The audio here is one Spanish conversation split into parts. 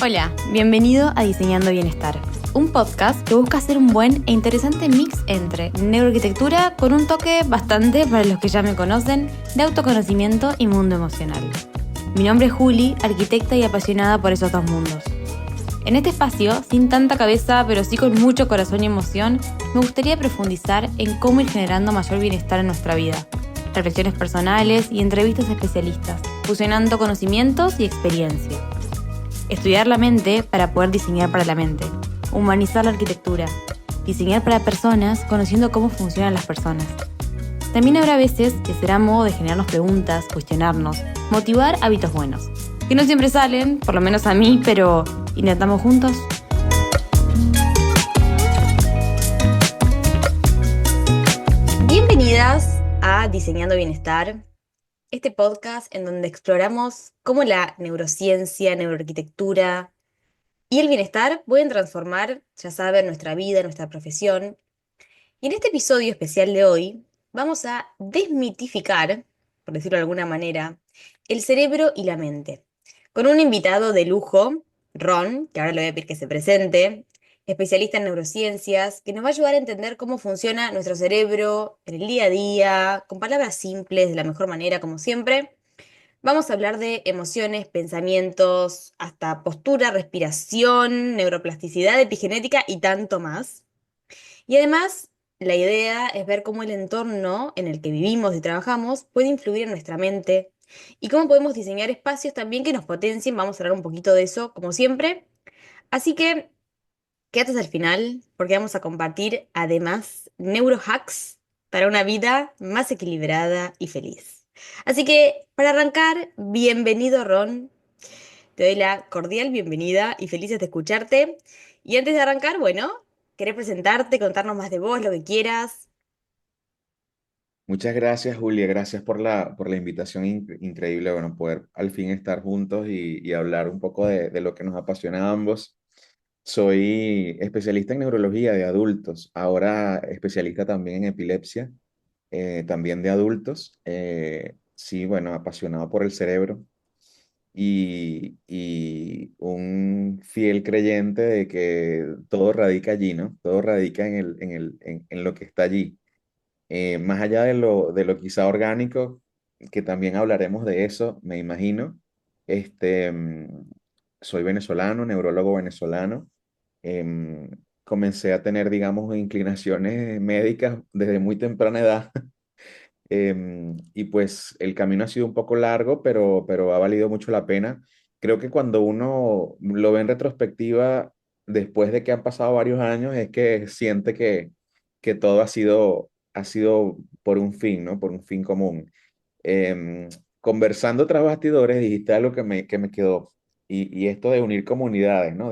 Hola, bienvenido a Diseñando Bienestar, un podcast que busca hacer un buen e interesante mix entre neuroarquitectura con un toque bastante, para los que ya me conocen, de autoconocimiento y mundo emocional. Mi nombre es Juli, arquitecta y apasionada por esos dos mundos. En este espacio, sin tanta cabeza, pero sí con mucho corazón y emoción, me gustaría profundizar en cómo ir generando mayor bienestar en nuestra vida. Reflexiones personales y entrevistas a especialistas, fusionando conocimientos y experiencia. Estudiar la mente para poder diseñar para la mente. Humanizar la arquitectura. Diseñar para personas conociendo cómo funcionan las personas. También habrá veces que será modo de generarnos preguntas, cuestionarnos, motivar hábitos buenos. Que no siempre salen, por lo menos a mí, pero intentamos juntos. Bienvenidas a Diseñando Bienestar, este podcast en donde exploramos cómo la neurociencia, neuroarquitectura y el bienestar pueden transformar, ya saben, nuestra vida, nuestra profesión. Y en este episodio especial de hoy vamos a desmitificar, por decirlo de alguna manera, el cerebro y la mente. Con un invitado de lujo, Ron, que ahora le voy a pedir que se presente, especialista en neurociencias, que nos va a ayudar a entender cómo funciona nuestro cerebro en el día a día, con palabras simples, de la mejor manera, como siempre. Vamos a hablar de emociones, pensamientos, hasta postura, respiración, neuroplasticidad, epigenética y tanto más. Y además, la idea es ver cómo el entorno en el que vivimos y trabajamos puede influir en nuestra mente y cómo podemos diseñar espacios también que nos potencien. Vamos a hablar un poquito de eso, como siempre. Así que quédate hasta el final, porque vamos a compartir además neurohacks para una vida más equilibrada y feliz. Así que, para arrancar, bienvenido, Ron. Te doy la cordial bienvenida y felices de escucharte. Y antes de arrancar, bueno, ¿querés presentarte, contarnos más de vos, lo que quieras? Muchas gracias, Julia. Gracias por la invitación increíble, bueno, poder al fin estar juntos y hablar un poco de lo que nos apasiona a ambos. Soy especialista en neurología de adultos, ahora especialista también en epilepsia, también de adultos. Sí, bueno, apasionado por el cerebro y un fiel creyente de que todo radica allí, ¿no? Todo radica en lo que está allí, más allá de lo quizá orgánico, que también hablaremos de eso, me imagino. Este, soy venezolano, neurólogo venezolano. Em, Comencé a tener, digamos, inclinaciones médicas desde muy temprana edad. Y pues el camino ha sido un poco largo, pero ha valido mucho la pena. Creo que cuando uno lo ve en retrospectiva, después de que han pasado varios años, es que siente que todo ha sido por un fin, ¿no? Por un fin común. Conversando tras bastidores, dijiste algo que me quedó, y esto de unir comunidades, ¿no?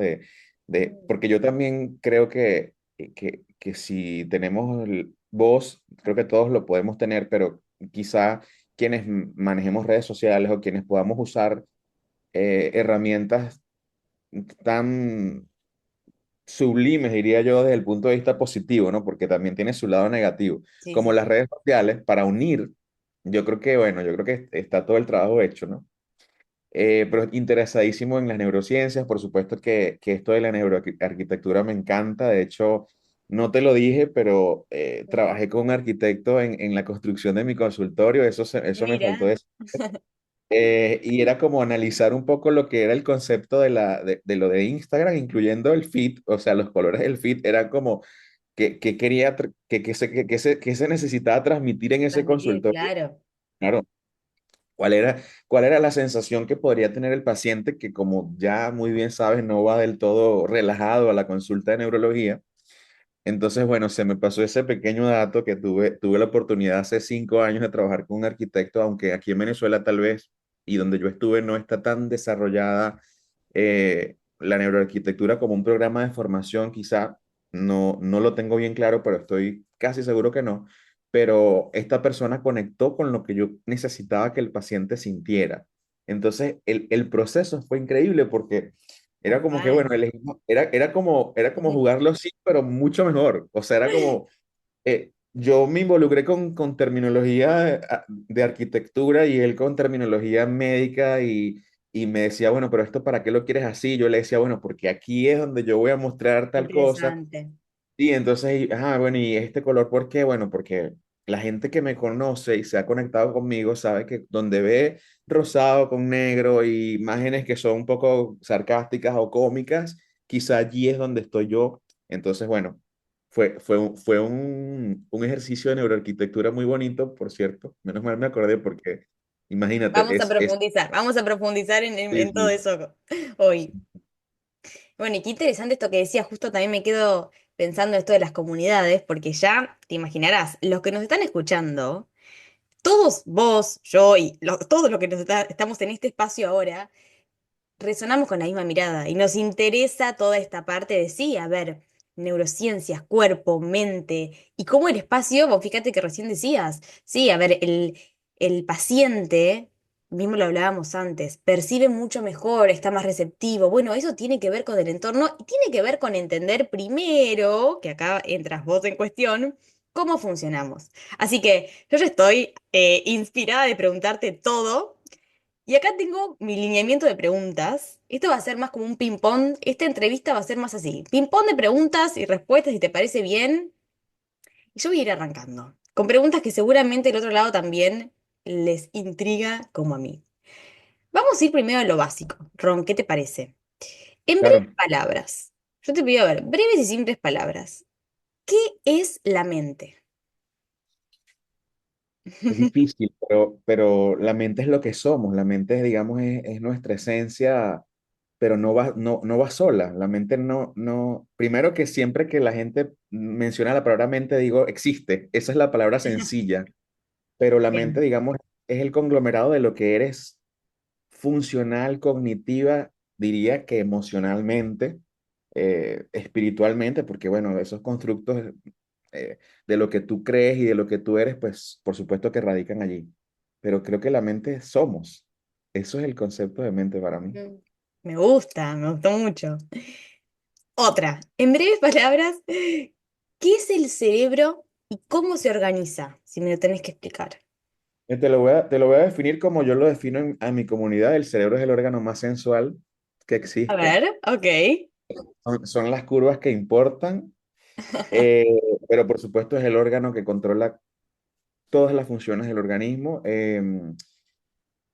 Porque yo también creo que si tenemos voz, creo que todos lo podemos tener, pero quizá quienes manejemos redes sociales o quienes podamos usar herramientas tan sublimes, diría yo, desde el punto de vista positivo, ¿no? Porque también tiene su lado negativo, Sí, como sí. las redes sociales, para unir, yo creo que, bueno, yo creo que está todo el trabajo hecho, ¿no? Pero interesadísimo en las neurociencias, por supuesto que esto de la neuroarquitectura me encanta, de hecho, no te lo dije, pero trabajé con un arquitecto en la construcción de mi consultorio, eso me faltó Mira, decir. Y era como analizar un poco lo que era el concepto de lo de Instagram, incluyendo el feed, o sea, los colores del feed, era como que quería, que se necesitaba transmitir en ese transmitir, consultorio. claro. Claro, ¿cuál era, cuál era la sensación que podría tener el paciente que, como ya muy bien sabes, no va del todo relajado a la consulta de neurología? Entonces, bueno, se me pasó ese pequeño dato que tuve la oportunidad hace 5 años de trabajar con un arquitecto, aunque aquí en Venezuela tal vez, y donde yo estuve, no está tan desarrollada la neuroarquitectura como un programa de formación, quizá no lo tengo bien claro, pero estoy casi seguro que no. Pero esta persona conectó con lo que yo necesitaba que el paciente sintiera. Entonces, el proceso fue increíble porque era Tal como que, bueno, cual. era como jugarlo sí, pero mucho mejor. O sea, era como, yo me involucré con terminología de arquitectura y él con terminología médica y me decía, bueno, pero esto ¿para qué lo quieres así? Yo le decía, bueno, porque aquí es donde yo voy a mostrar tal cosa. Interesante. Y entonces, bueno, ¿y este color por qué? Bueno, porque la gente que me conoce y se ha conectado conmigo sabe que donde ve rosado con negro y imágenes que son un poco sarcásticas o cómicas, quizá allí es donde estoy yo. Entonces, bueno, fue un ejercicio de neuroarquitectura muy bonito, por cierto. Menos mal me acordé porque, imagínate, Vamos a profundizar sí, en todo sí, eso hoy. Bueno, y qué interesante esto que decías, justo también me quedo pensando esto de las comunidades, porque ya te imaginarás, los que nos están escuchando, todos vos, yo y todos los que estamos en este espacio ahora, resonamos con la misma mirada y nos interesa toda esta parte de sí, a ver, neurociencias, cuerpo, mente y cómo el espacio, vos fíjate que recién decías, sí, a ver, el paciente, mismo lo hablábamos antes, percibe mucho mejor, está más receptivo. Bueno, eso tiene que ver con el entorno y tiene que ver con entender primero, que acá entras vos en cuestión, cómo funcionamos. Así que yo ya estoy inspirada de preguntarte todo. Y acá tengo mi lineamiento de preguntas. Esto va a ser más como un ping-pong. Esta entrevista va a ser más así. Ping-pong de preguntas y respuestas, si te parece bien. Y yo voy a ir arrancando. Con preguntas que seguramente el otro lado también les intriga como a mí. Vamos a ir primero a lo básico. Ron, ¿qué te parece? En breves claro. palabras. Yo te pido a ver, breves y simples palabras. ¿Qué es la mente? Es difícil, pero la mente es lo que somos, la mente, digamos, es nuestra esencia, pero no va sola. La mente primero que siempre que la gente menciona la palabra mente, digo, existe, esa es la palabra sencilla, pero la mente, Bien, digamos, es el conglomerado de lo que eres funcional, cognitiva, diría que emocionalmente, espiritualmente, porque bueno, esos constructos de lo que tú crees y de lo que tú eres, pues por supuesto que radican allí. Pero creo que la mente somos. Eso es el concepto de mente para mí. mm, me gustó mucho. Otra, en breves palabras, ¿qué es el cerebro y cómo se organiza? Si me lo tenés que explicar. Te lo voy a definir como yo lo defino a mi comunidad. El cerebro es el órgano más sensual que A existe. ver, ok. Son las curvas que importan, eh, pero por supuesto es el órgano que controla todas las funciones del organismo.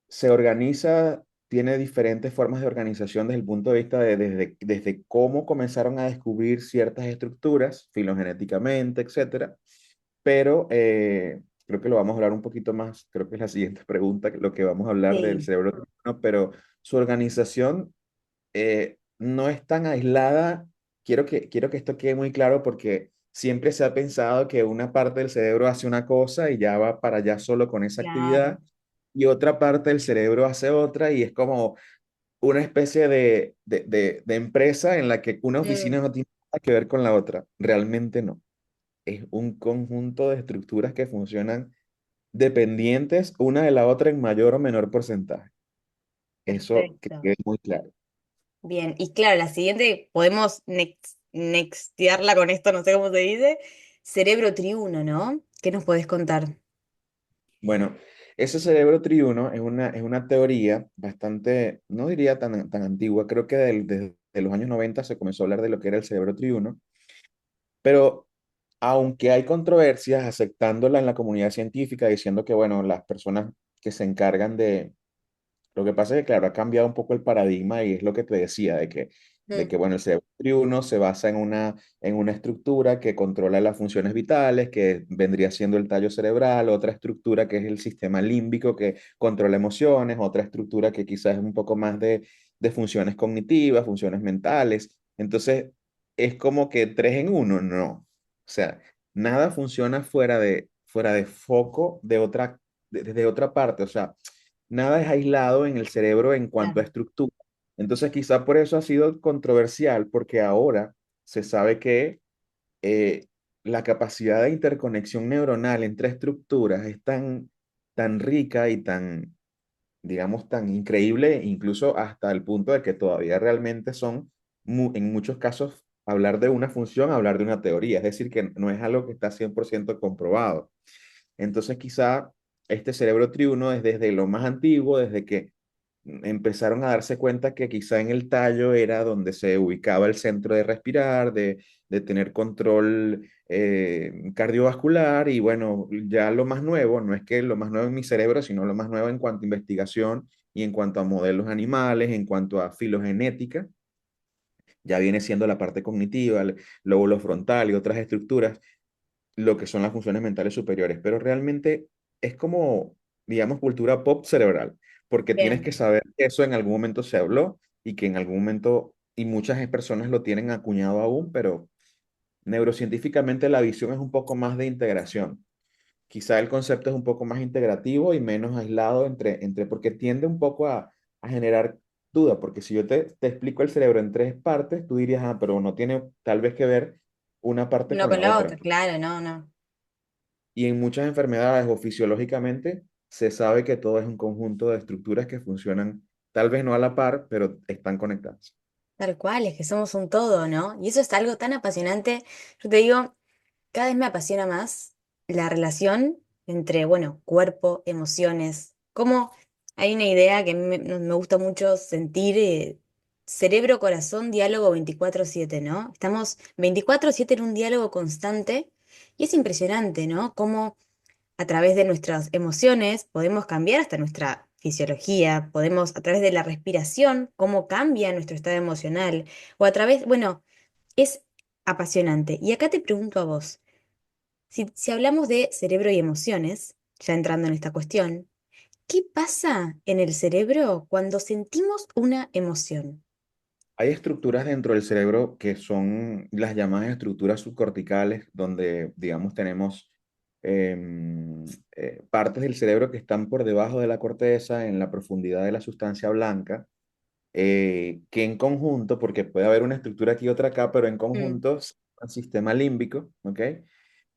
Se organiza, tiene diferentes formas de organización desde el punto de vista desde cómo comenzaron a descubrir ciertas estructuras, filogenéticamente, etcétera. Pero creo que lo vamos a hablar un poquito más, creo que es la siguiente pregunta, lo que vamos a hablar del Sí, cerebro humano, pero su organización no es tan aislada. Quiero que esto quede muy claro porque siempre se ha pensado que una parte del cerebro hace una cosa y ya va para allá solo con esa claro. actividad y otra parte del cerebro hace otra y es como una especie de empresa en la que una oficina Mm, no tiene nada que ver con la otra. Realmente no. Es un conjunto de estructuras que funcionan dependientes una de la otra en mayor o menor porcentaje. Eso que perfecto. quede muy claro. Bien, y claro, la siguiente, podemos nextearla con esto, no sé cómo se dice. Cerebro triuno, ¿no? ¿Qué nos podés contar? Bueno, ese cerebro triuno es una teoría bastante, no diría tan antigua, creo que desde los años 90 se comenzó a hablar de lo que era el cerebro triuno, pero aunque hay controversias aceptándola en la comunidad científica, diciendo que, bueno, las personas que se encargan lo que pasa es que, claro, ha cambiado un poco el paradigma y es lo que te decía, de que Mm, bueno, el cerebro triuno se basa en una estructura que controla las funciones vitales, que vendría siendo el tallo cerebral, otra estructura que es el sistema límbico que controla emociones, otra estructura que quizás es un poco más de funciones cognitivas, funciones mentales. Entonces, es como que tres en uno, no. O sea, nada funciona fuera de foco desde otra parte. O sea, nada es aislado en el cerebro en cuanto a claro, estructura. Entonces, quizá por eso ha sido controversial, porque ahora se sabe que eh, la capacidad de interconexión neuronal entre estructuras es tan rica y tan, digamos, tan increíble, incluso hasta el punto de que todavía realmente son, en muchos casos, hablar de una función, hablar de una teoría, es decir, que no es algo que está 100% comprobado. Entonces, quizá este cerebro triuno es desde lo más antiguo, empezaron a darse cuenta que quizá en el tallo era donde se ubicaba el centro de respirar, de tener control cardiovascular y bueno, ya lo más nuevo, no es que lo más nuevo en mi cerebro, sino lo más nuevo en cuanto a investigación y en cuanto a modelos animales, en cuanto a filogenética, ya viene siendo la parte cognitiva, el lóbulo frontal y otras estructuras, lo que son las funciones mentales superiores, pero realmente es como, digamos, cultura pop cerebral, porque tienes Bien. que saber que eso en algún momento se habló y que en algún momento, y muchas personas lo tienen acuñado aún, pero neurocientíficamente la visión es un poco más de integración. Quizá el concepto es un poco más integrativo y menos aislado porque tiende un poco a generar duda, porque si yo te explico el cerebro en tres partes, tú dirías, ah, pero no tiene tal vez que ver una parte Uno con con la la otra. otra, claro, no, no. Y en muchas enfermedades o fisiológicamente se sabe que todo es un conjunto de estructuras que funcionan tal vez no a la par, pero están conectadas. Tal cual, es que somos un todo, ¿no? Y eso es algo tan apasionante. Yo te digo, cada vez me apasiona más la relación entre, bueno, cuerpo, emociones. Como hay una idea que a mí me gusta mucho sentir, cerebro-corazón, diálogo 24/7, ¿no? Estamos 24/7 en un diálogo constante y es impresionante, ¿no? Cómo a través de nuestras emociones podemos cambiar hasta nuestra fisiología, podemos a través de la respiración, cómo cambia nuestro estado emocional, o a través, bueno, es apasionante. Y acá te pregunto a vos, si hablamos de cerebro y emociones, ya entrando en esta cuestión, ¿qué pasa en el cerebro cuando sentimos una emoción? Hay estructuras dentro del cerebro que son las llamadas estructuras subcorticales, donde, digamos, tenemos partes del cerebro que están por debajo de la corteza, en la profundidad de la sustancia blanca, que en conjunto, porque puede haber una estructura aquí y otra acá, pero en Mm, conjunto, el sistema límbico, ¿ok?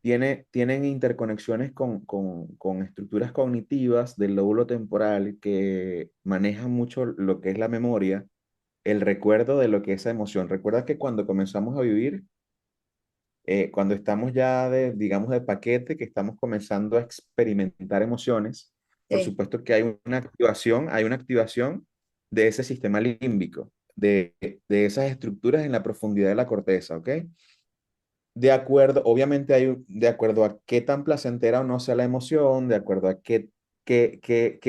Tienen interconexiones con estructuras cognitivas del lóbulo temporal que manejan mucho lo que es la memoria, el recuerdo de lo que es esa emoción. Recuerda que cuando comenzamos a vivir, cuando estamos ya digamos, de paquete, que estamos comenzando a experimentar emociones, por sí, supuesto que hay una activación de ese sistema límbico, de esas estructuras en la profundidad de la corteza, ¿ok? De acuerdo, obviamente de acuerdo a qué tan placentera o no sea la emoción, de acuerdo a qué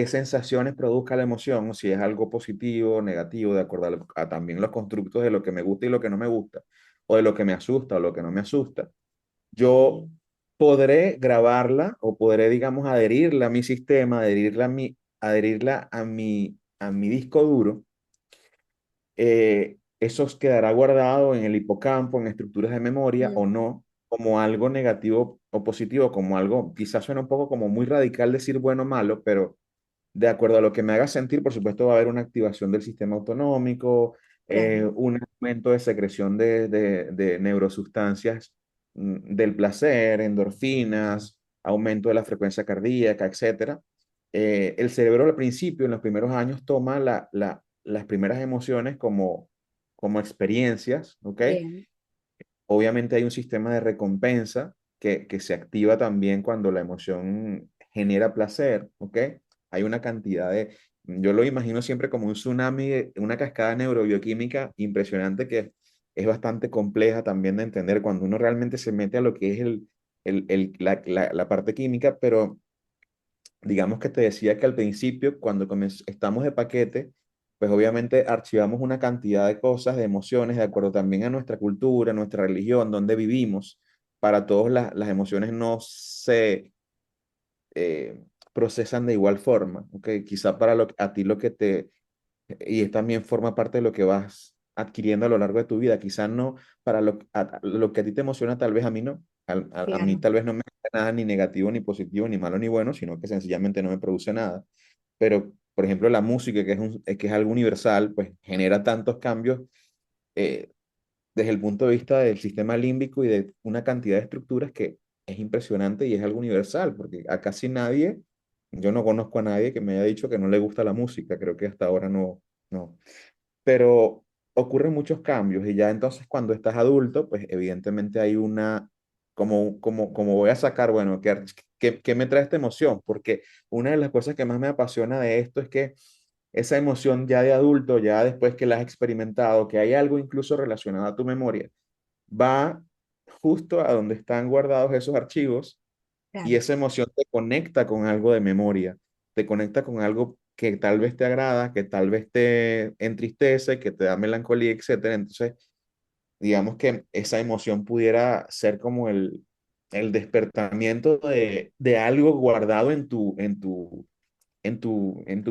sensaciones produzca la emoción, o si es algo positivo o negativo, de acuerdo a también los constructos de lo que me gusta y lo que no me gusta, o de lo que me asusta o lo que no me asusta, yo podré grabarla o podré, digamos, adherirla a mi sistema, adherirla a mi disco duro. Eso quedará guardado en el hipocampo, en estructuras de memoria mm, o no, como algo negativo o positivo, como algo, quizás suena un poco como muy radical decir bueno o malo, pero de acuerdo a lo que me haga sentir, por supuesto va a haber una activación del sistema autonómico, claro, un aumento de secreción de neurosustancias del placer, endorfinas, aumento de la frecuencia cardíaca, etcétera. El cerebro al principio, en los primeros años, toma las primeras emociones como experiencias, ¿ok? bien, Obviamente hay un sistema de recompensa que se activa también cuando la emoción genera placer, ¿ok? Hay una cantidad yo lo imagino siempre como un tsunami, una cascada neurobioquímica impresionante que es bastante compleja también de entender cuando uno realmente se mete a lo que es la parte química, pero digamos que te decía que al principio, cuando estamos de paquete, pues obviamente archivamos una cantidad de cosas, de emociones, de acuerdo también a nuestra cultura, nuestra religión, donde vivimos. Para todos las emociones no se eh, procesan de igual forma, ¿ok? Quizá a ti lo que y también forma parte de lo que vas adquiriendo a lo largo de tu vida. Quizás no para lo que a ti te emociona, tal vez a mí no. A mí claro, tal vez no me da nada ni negativo, ni positivo, ni malo, ni bueno, sino que sencillamente no me produce nada. Pero, por ejemplo, la música, que es algo universal, pues genera tantos cambios eh, desde el punto de vista del sistema límbico y de una cantidad de estructuras que es impresionante y es algo universal, porque a casi nadie, yo no conozco a nadie que me haya dicho que no le gusta la música, creo que hasta ahora no, pero ocurren muchos cambios y ya entonces cuando estás adulto, pues evidentemente hay como voy a sacar, bueno, ¿qué me trae esta emoción? Porque una de las cosas que más me apasiona de esto es que esa emoción ya de adulto, ya después que la has experimentado, que hay algo incluso relacionado a tu memoria, va justo a donde están guardados esos archivos y Claro, esa emoción te conecta con algo de memoria, te conecta con algo que tal vez te agrada, que tal vez te entristece, que te da melancolía, etcétera. Entonces, digamos que esa emoción pudiera ser como el despertamiento de algo guardado en tu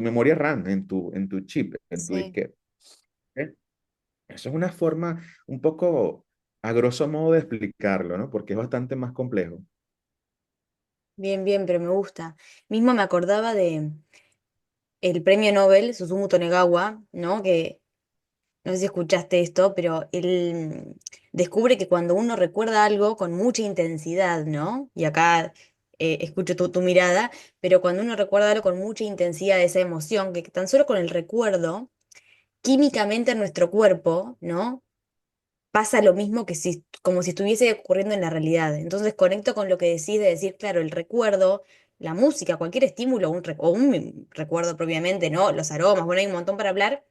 memoria RAM, en tu chip, en tu sí, disquete. ¿Eh? Eso es una forma un poco a grosso modo de explicarlo, ¿no? Porque es bastante más complejo. bien, bien, pero me gusta. Mismo me acordaba de el premio Nobel, Susumu Tonegawa, ¿no? Que no sé si escuchaste esto, pero él descubre que cuando uno recuerda algo con mucha intensidad, ¿no? Y acá escucho tu mirada, pero cuando uno recuerda algo con mucha intensidad, esa emoción, que tan solo con el recuerdo, químicamente en nuestro cuerpo, ¿no? Pasa lo mismo que si, como si estuviese ocurriendo en la realidad. Entonces conecto con lo que decís de decir, claro, el recuerdo, la música, cualquier estímulo, o un recuerdo propiamente, ¿no? Los aromas, bueno, hay un montón para hablar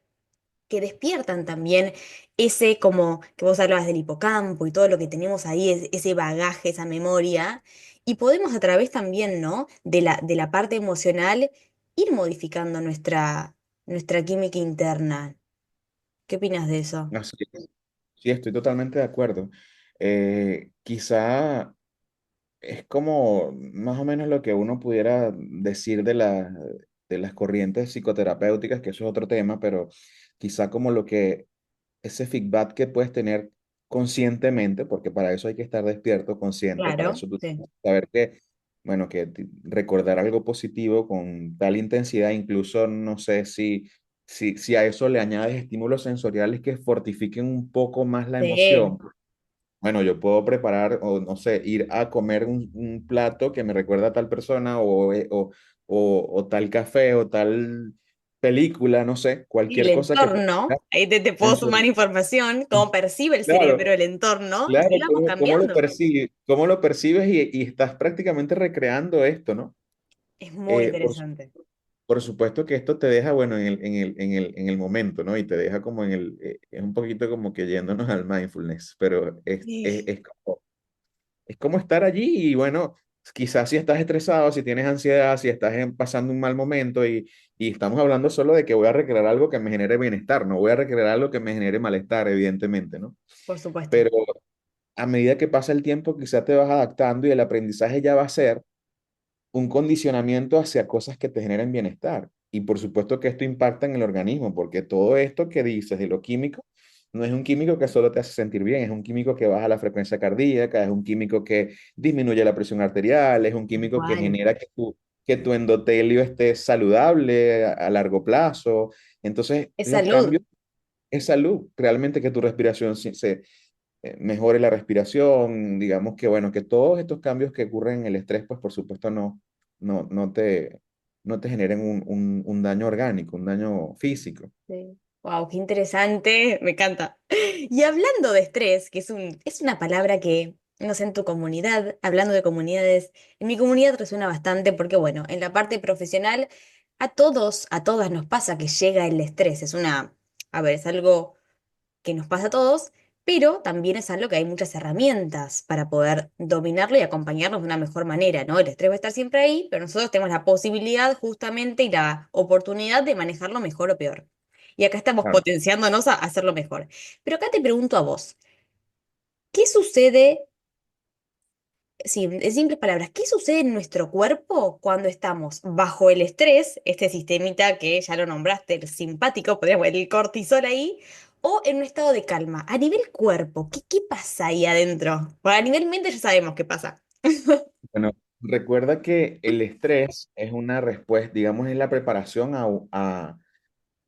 que despiertan también ese, como que vos hablabas del hipocampo y todo lo que tenemos ahí, ese bagaje, esa memoria, y podemos a través también, ¿no? De la parte emocional, ir modificando nuestra química interna. ¿Qué opinas de eso? Así es. Sí, estoy totalmente de acuerdo. Quizá es como más o menos lo que uno pudiera decir de las corrientes psicoterapéuticas, que eso es otro tema, pero quizá como lo que ese feedback que puedes tener conscientemente, porque para eso hay que estar despierto, consciente, para Claro, eso tú sí. tienes que saber que, bueno, recordar algo positivo con tal intensidad, incluso no sé si a eso le añades estímulos sensoriales que fortifiquen un poco más la Sí. emoción. Bueno, yo puedo preparar o no sé, ir a comer un plato que me recuerda a tal persona o tal café o tal película, no sé, Y el cualquier cosa que entorno, tenga ahí te puedo sumar sensorial. información, cómo percibe el cerebro Claro, el entorno, y claro, ahí vamos cambiando. cómo lo percibes y estás prácticamente recreando esto, ¿no? Es muy Eh, por, interesante. por supuesto que esto te deja, bueno, en el momento, ¿no? Y te deja como es un poquito como que yéndonos al mindfulness, pero Sí. es como estar allí y bueno, quizás si estás estresado, si tienes ansiedad, si estás pasando un mal momento y estamos hablando solo de que voy a recrear algo que me genere bienestar, no voy a recrear algo que me genere malestar, evidentemente, ¿no? Por supuesto. Pero a medida que pasa el tiempo, quizás te vas adaptando y el aprendizaje ya va a ser un condicionamiento hacia cosas que te generen bienestar. Y por supuesto que esto impacta en el organismo, porque todo esto que dices de lo químico, no es un químico que solo te hace sentir bien, es un químico que baja la frecuencia cardíaca, es un químico que disminuye la presión arterial, es un Tal químico que cual. genera que tu endotelio esté saludable a largo plazo. Entonces, Es los salud. cambios es salud, realmente que tu respiración mejore la respiración, digamos que bueno, que todos estos cambios que ocurren en el estrés, pues por supuesto no, no te generen un daño orgánico, un daño físico. Sí. Wow, qué interesante, me encanta. Y hablando de estrés, que es una palabra que, no sé, en tu comunidad, hablando de comunidades, en mi comunidad resuena bastante porque, bueno, en la parte profesional, a todos, a todas nos pasa que llega el estrés. A ver, es algo que nos pasa a todos, pero también es algo que hay muchas herramientas para poder dominarlo y acompañarnos de una mejor manera, ¿no? El estrés va a estar siempre ahí, pero nosotros tenemos la posibilidad justamente y la oportunidad de manejarlo mejor o peor. Y acá estamos Claro. potenciándonos a hacerlo mejor. Pero acá te pregunto a vos, ¿qué sucede, sí, en simples palabras, qué sucede en nuestro cuerpo cuando estamos bajo el estrés, este sistemita que ya lo nombraste, el simpático, podríamos ver el cortisol ahí, o en un estado de calma? A nivel cuerpo, ¿qué pasa ahí adentro? Bueno, a nivel mente ya sabemos qué pasa. Bueno, recuerda que el estrés es una respuesta, digamos, es la preparación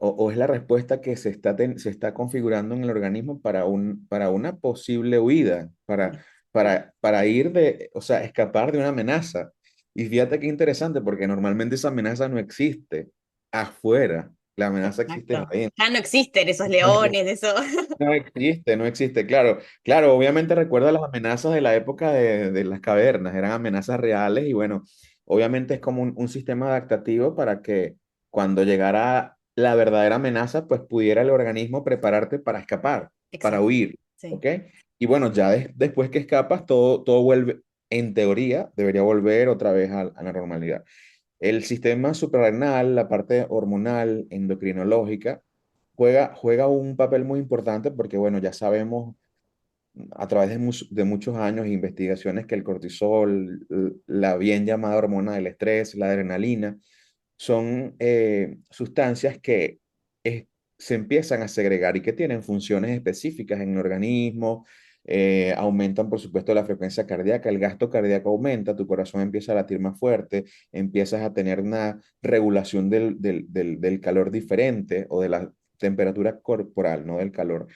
o es la respuesta que se está configurando en el organismo para una posible huida, para ir o sea, escapar de una amenaza. Y fíjate qué interesante, porque normalmente esa amenaza no existe afuera, la amenaza existe Exacto. adentro. Ya no existen esos leones, eso. No existe, no existe, claro. Claro, obviamente recuerda las amenazas de la época de las cavernas, eran amenazas reales y bueno, obviamente es como un sistema adaptativo para que cuando llegara la verdadera amenaza, pues pudiera el organismo prepararte para escapar, para Exacto. huir, Sí. ¿ok? Y bueno, ya después que escapas, todo vuelve, en teoría, debería volver otra vez a la normalidad. El sistema suprarrenal, la parte hormonal, endocrinológica, juega un papel muy importante porque, bueno, ya sabemos a través de muchos años e investigaciones que el cortisol, la bien llamada hormona del estrés, la adrenalina, son sustancias que es- se empiezan a segregar y que tienen funciones específicas en el organismo, aumentan, por supuesto, la frecuencia cardíaca, el gasto cardíaco aumenta, tu corazón empieza a latir más fuerte, empiezas a tener una regulación del calor diferente o de la temperatura corporal, no del calor.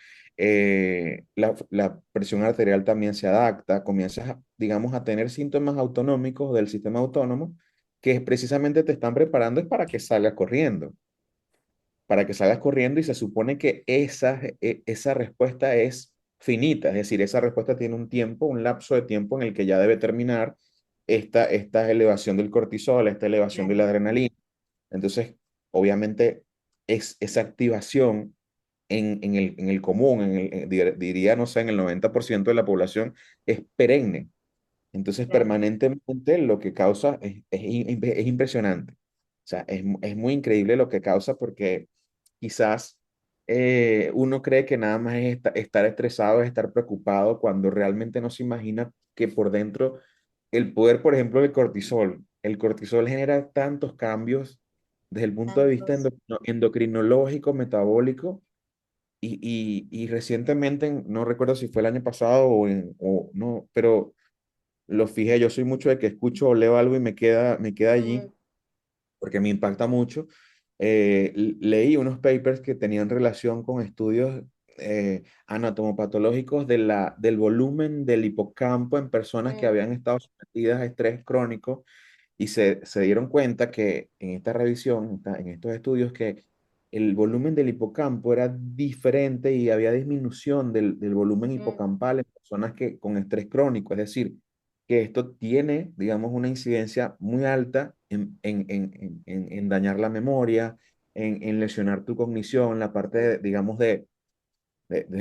La presión arterial también se adapta, comienzas, digamos, a tener síntomas autonómicos del sistema autónomo que precisamente te están preparando es para que salgas corriendo y se supone que esa respuesta es finita, es decir, esa respuesta tiene un tiempo, un lapso de tiempo en el que ya debe terminar esta elevación del cortisol, esta elevación de la Claro. adrenalina. Entonces, obviamente, esa activación en el común, diría, no sé, en el 90% de la población, es perenne. Entonces, Claro. permanentemente lo que causa es impresionante. O sea, es muy increíble lo que causa porque quizás uno cree que nada más es estar estresado, es estar preocupado, cuando realmente no se imagina que por dentro el poder, por ejemplo, del cortisol, el cortisol genera tantos cambios desde el punto de vista Tantos. endocrinológico, metabólico, y recientemente, no recuerdo si fue el año pasado o no, pero lo fijé, yo soy mucho de que escucho o leo algo y me queda allí Mm, porque me impacta mucho. Leí unos papers que tenían relación con estudios anatomopatológicos del volumen del hipocampo en personas que mm, habían estado sometidas a estrés crónico y se dieron cuenta que en esta revisión, en estos estudios, que el volumen del hipocampo era diferente y había disminución del volumen mm, hipocampal en personas con estrés crónico. Es decir, que esto tiene, digamos, una incidencia muy alta en dañar la memoria, en lesionar tu cognición, la parte, mm, digamos, desde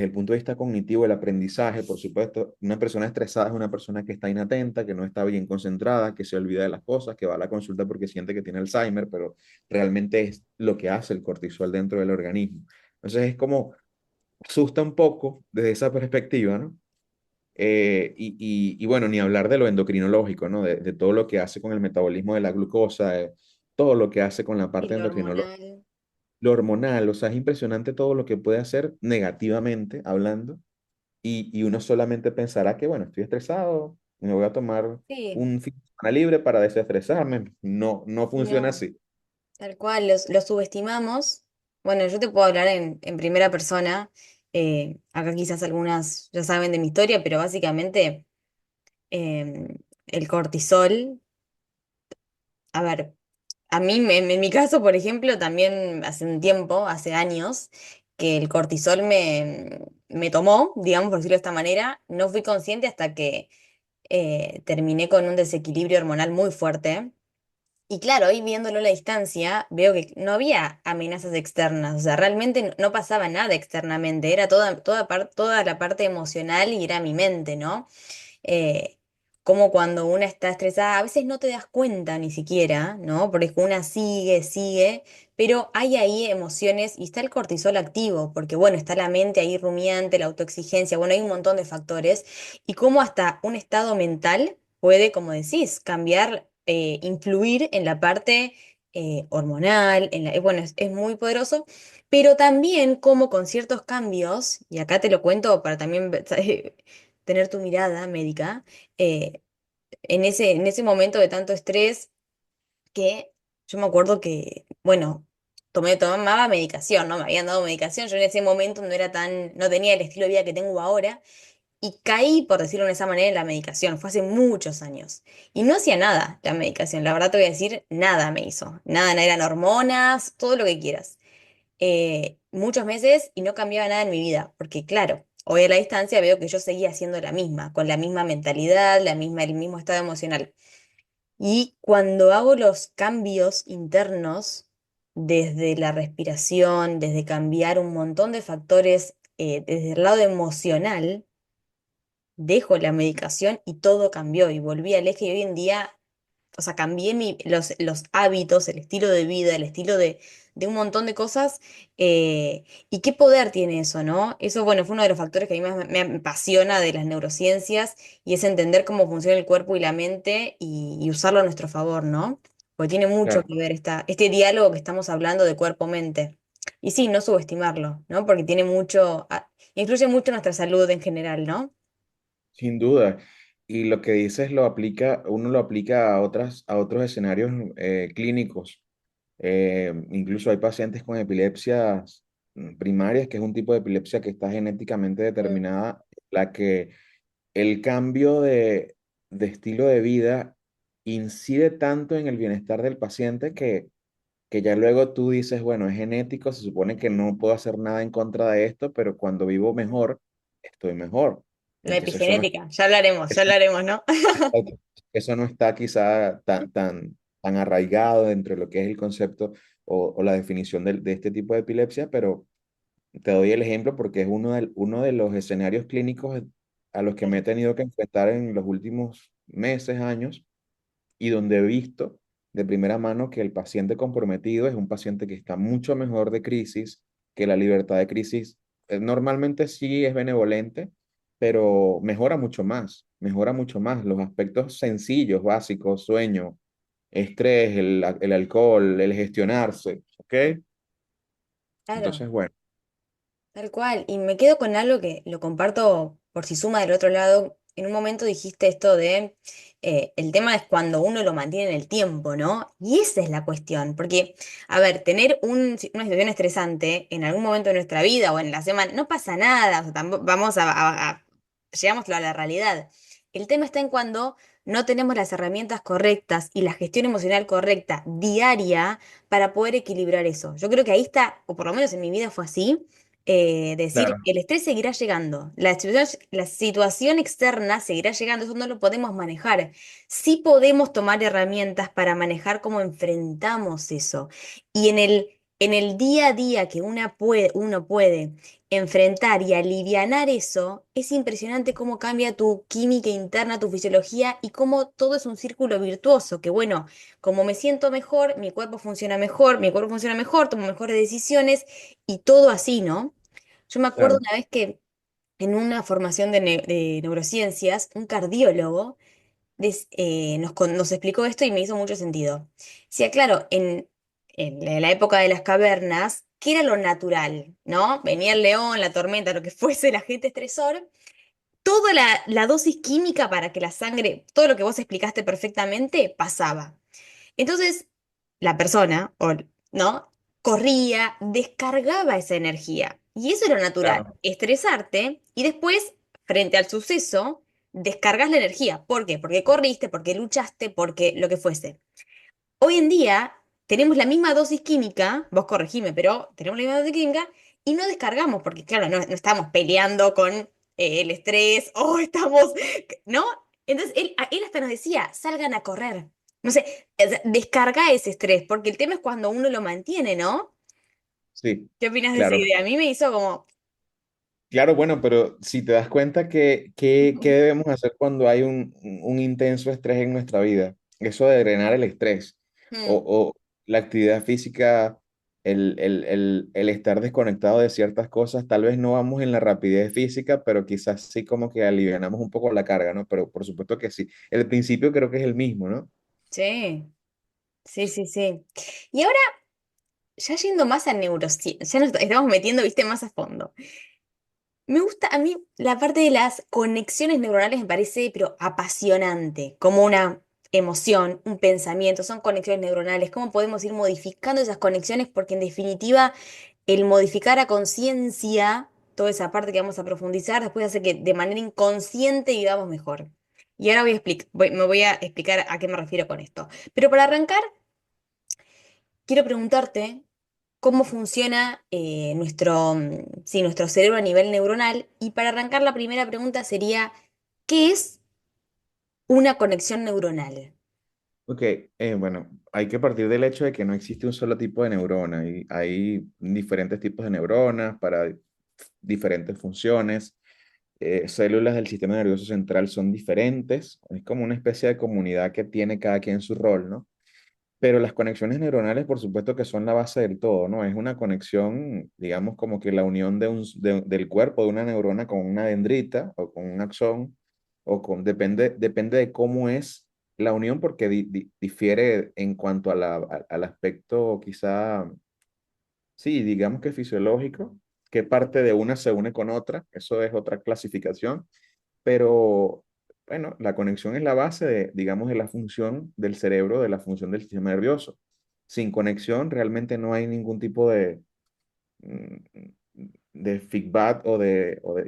el punto de vista cognitivo, el aprendizaje, por supuesto. Una persona estresada es una persona que está inatenta, que no está bien concentrada, que se olvida de las cosas, que va a la consulta porque siente que tiene Alzheimer, pero realmente es lo que hace el cortisol dentro del organismo. Entonces es como, asusta un poco desde esa perspectiva, ¿no? Y bueno, ni hablar de lo endocrinológico, ¿no? De todo lo que hace con el metabolismo de la glucosa, todo lo que hace con la y parte lo endocrinológica, hormonal. lo hormonal, o sea, es impresionante todo lo que puede hacer negativamente hablando y uno solamente pensará que, bueno, estoy estresado, me voy a tomar Sí, un fin de semana libre para desestresarme. No, no y funciona no, así. tal cual, los subestimamos. Bueno, yo te puedo hablar en primera persona. Acá quizás algunas ya saben de mi historia, pero básicamente el cortisol, a ver, a mí, en mi caso, por ejemplo, también hace un tiempo, hace años, que el cortisol me tomó, digamos, por decirlo de esta manera. No fui consciente hasta que terminé con un desequilibrio hormonal muy fuerte. Y claro, hoy viéndolo a la distancia, veo que no había amenazas externas, o sea, realmente no pasaba nada externamente, era toda la parte emocional y era mi mente, ¿no? eh, Como cuando una está estresada, a veces no te das cuenta ni siquiera, ¿no? Porque una sigue, pero hay ahí emociones y está el cortisol activo, porque bueno, está la mente ahí rumiante, la autoexigencia, bueno, hay un montón de factores y cómo hasta un estado mental puede, como decís, cambiar, influir en la parte hormonal, bueno, es muy poderoso. Pero también como con ciertos cambios, y acá te lo cuento para también tener tu mirada médica, eh, en ese momento de tanto estrés que yo me acuerdo que, bueno, tomaba medicación, ¿no? Me habían dado medicación, yo en ese momento no tenía el estilo de vida que tengo ahora y caí, por decirlo de esa manera, en la medicación, fue hace muchos años. Y no hacía nada la medicación, la verdad te voy a decir, nada me hizo, nada, eran hormonas, todo lo que quieras. Muchos meses y no cambiaba nada en mi vida, porque claro, hoy a la distancia veo que yo seguía siendo la misma, con la misma mentalidad, el mismo estado emocional. Y cuando hago los cambios internos, desde la respiración, desde cambiar un montón de factores, desde el lado emocional, dejo la medicación y todo cambió y volví al eje y hoy en día, o sea, cambié los hábitos, el estilo de vida, el estilo de un montón de cosas. Y qué poder tiene eso, ¿no? Eso, bueno, fue uno de los factores que a mí más me apasiona de las neurociencias y es entender cómo funciona el cuerpo y la mente y usarlo a nuestro favor, ¿no? Porque tiene mucho Claro, que ver este diálogo que estamos hablando de cuerpo-mente. Y sí, no subestimarlo, ¿no? Porque tiene mucho, influye mucho en nuestra salud en general, ¿no? sin duda. Y lo que dices lo aplica, uno lo aplica a otros escenarios clínicos. Incluso hay pacientes con epilepsias primarias, que es un tipo de epilepsia que está genéticamente Mm. determinada, la que el cambio de estilo de vida incide tanto en el bienestar del paciente que ya luego tú dices, bueno, es genético, se supone que no puedo hacer nada en contra de esto, pero cuando vivo mejor, estoy mejor. La Entonces eso no, epigenética, ya eso, hablaremos, ¿no? eso no está quizá tan arraigado dentro de lo que es el concepto o la definición de este tipo de epilepsia, pero te doy el ejemplo porque es uno de los escenarios clínicos a los que me he tenido que enfrentar en los últimos meses, años, y donde he visto de primera mano que el paciente comprometido es un paciente que está mucho mejor de crisis, que la libertad de crisis normalmente sí es benevolente, pero mejora mucho más los aspectos sencillos, básicos, sueño, estrés, el alcohol, el gestionarse, ¿ok? Claro. Entonces, bueno, Tal cual. Y me quedo con algo que lo comparto por si suma del otro lado. En un momento dijiste esto de el tema es cuando uno lo mantiene en el tiempo, ¿no? Y esa es la cuestión. Porque, a ver, tener una situación estresante en algún momento de nuestra vida o en la semana, no pasa nada. O sea, vamos llegamos a la realidad. El tema está en cuando no tenemos las herramientas correctas y la gestión emocional correcta diaria para poder equilibrar eso. Yo creo que ahí está, o por lo menos en mi vida fue así decir, claro, el estrés seguirá llegando, la situación externa seguirá llegando, eso no lo podemos manejar. Sí podemos tomar herramientas para manejar cómo enfrentamos eso. Y en el día a día que uno puede enfrentar y alivianar eso, es impresionante cómo cambia tu química interna, tu fisiología y cómo todo es un círculo virtuoso, que bueno, como me siento mejor, mi cuerpo funciona mejor, tomo mejores decisiones y todo así, ¿no? Yo me acuerdo claro, una vez que en una formación de neurociencias, un cardiólogo nos explicó esto y me hizo mucho sentido. Decía, claro, en la época de las cavernas, ¿qué era lo natural? ¿No? Venía el león, la tormenta, lo que fuese, el agente estresor, toda la dosis química para que la sangre, todo lo que vos explicaste perfectamente, pasaba. Entonces, la persona, ¿no? Corría, descargaba esa energía. Y eso es lo natural, claro, estresarte y después, frente al suceso, descargas la energía. ¿Por qué? Porque corriste, porque luchaste, porque lo que fuese. Hoy en día tenemos la misma dosis química, vos corregime, pero tenemos la misma dosis química y no descargamos, porque claro, no estamos peleando con el estrés o estamos, ¿no? Entonces él hasta nos decía, salgan a correr. No sé, descarga ese estrés, porque el tema es cuando uno lo mantiene, ¿no? sí, ¿Qué opinas de esa claro. idea? A mí me hizo como... Claro, bueno, pero si te das cuenta ¿qué debemos hacer cuando hay un intenso estrés en nuestra vida? Eso de drenar el estrés Mm, o la actividad física, el estar desconectado de ciertas cosas, tal vez no vamos en la rapidez física, pero quizás sí como que alivianamos un poco la carga, ¿no? Pero por supuesto que sí. El principio creo que es el mismo, ¿no? sí, sí, sí, sí. Y ahora, ya yendo más a neurociencia, ya nos estamos metiendo, viste, más a fondo. Me gusta a mí la parte de las conexiones neuronales, me parece, pero apasionante, como una emoción, un pensamiento, son conexiones neuronales, cómo podemos ir modificando esas conexiones, porque en definitiva el modificar a conciencia, toda esa parte que vamos a profundizar, después hace que de manera inconsciente vivamos mejor. Y ahora me voy a explicar a qué me refiero con esto. Pero para arrancar, quiero preguntarte cómo funciona sí, nuestro cerebro a nivel neuronal. Y para arrancar, la primera pregunta sería, ¿qué es una conexión neuronal? Ok, bueno, hay que partir del hecho de que no existe un solo tipo de neurona y hay diferentes tipos de neuronas para diferentes funciones. Células del sistema nervioso central son diferentes, es como una especie de comunidad que tiene cada quien su rol, ¿no? Pero las conexiones neuronales, por supuesto que son la base del todo, ¿no? Es una conexión, digamos, como que la unión del cuerpo de una neurona con una dendrita o con un axón, depende de cómo es la unión, porque difiere en cuanto a al aspecto quizá, sí, digamos que fisiológico, qué parte de una se une con otra, eso es otra clasificación, pero bueno, la conexión es la base de, digamos, de la función del cerebro, de la función del sistema nervioso. Sin conexión realmente no hay ningún tipo mm, de feedback